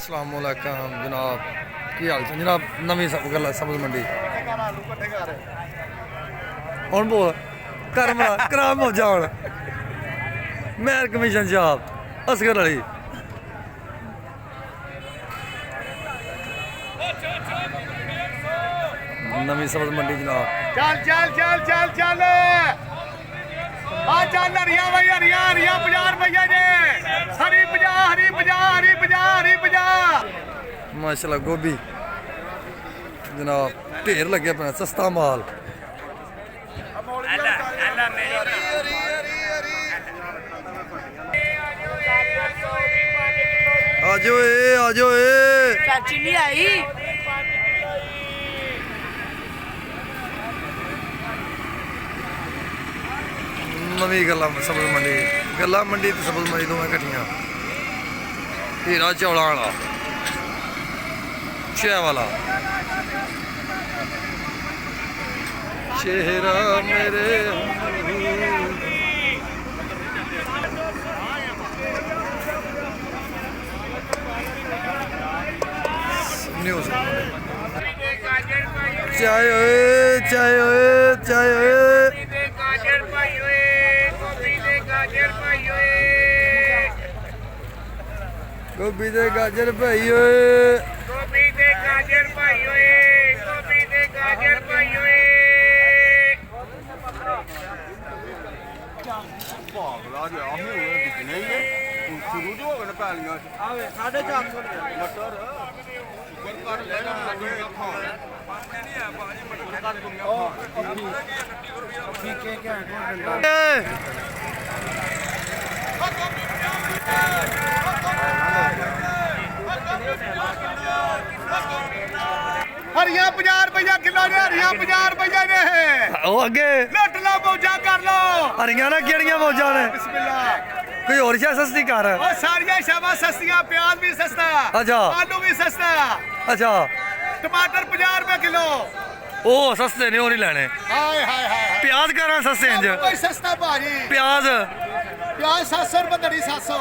अस्सलामुअलैकुम जनाब, की हाल चाल जनाब। नवी सब गल सब्ज मंडी हूँ बोल कर मरा करा मौजा हूँ मेहर कमीशन साहब असगर अली नवी सब्ज मंडी जनाब। चल चल चल चल चल आ चल हरिया भाई हरिया हरिया 50 रुपया जे हरी 50 हरी 50 हरी 50 हरी 50 माशाल्लाह गोभी जनाब ढेर लगे पे सस्ता माल। आजो चाची नहीं आई। नवी गल्ला सब्ज मंडी गल्ला मंडी ते सब्ज मंडी दोवें कट्ठियां। हीरा चौला वाला छे वाला चेहरा मेरे न्यूज़ चाय गोभी दे गाजर भाई गोभी दे गाजर भाई ओए गोभी दे गाजर भाई ओए ਪਾਗਲਾ ਜਿਹਾ ਹੁਣ ਦਿਖਣੇ ਹੀ ਨੇ ਸ਼ੁਰੂ ਜੋ ਹੋ ਗਏ ਪੈਲੀਆਂ ਚ ਆਵੇ 450 ਮਟਰ ਸ਼ੁਕਰ ਕਰ ਲੈਣਾ ਲੱਗੇ ਖਾਣ ਪਾਣੇ ਨਹੀਂ ਆ ਬਾਜੀ ਮਟਰ ਕਰ ਦੁਨੀਆ ਠੀਕ ਹੈ ਕਿਆ हरिया 50 रुपया किलो ने हरिया 50 रुपया ने ਉਹ ਅੱਗੇ लट लो मौजा कर लो ਹਰੀਆਂ ਨਾ ਕਿਹੜੀਆਂ ਮੌਜਾਂ ਨੇ बिस्मिल्लाह ਕੋਈ ਹੋਰ ਸ਼ੈ ਸਸਤੀ ਕਰ। और सारिया शाबा सस्तियां प्याज भी सस्ता अच्छा। आलू भी सस्ता ਅੱਛਾ टमाटर 50 रुपए किलो ਉਹ ਸਸਤੇ ਨੇ ਉਹ ਨਹੀਂ ਲੈਣੇ। हाय हाय हाय ਪਿਆਜ਼ ਕਰਾਂ ਸਸਤੇ ਇੰਜ कोई सस्ता भाजी ਪਿਆਜ਼ प्याज 700 रुपए दड़ी 700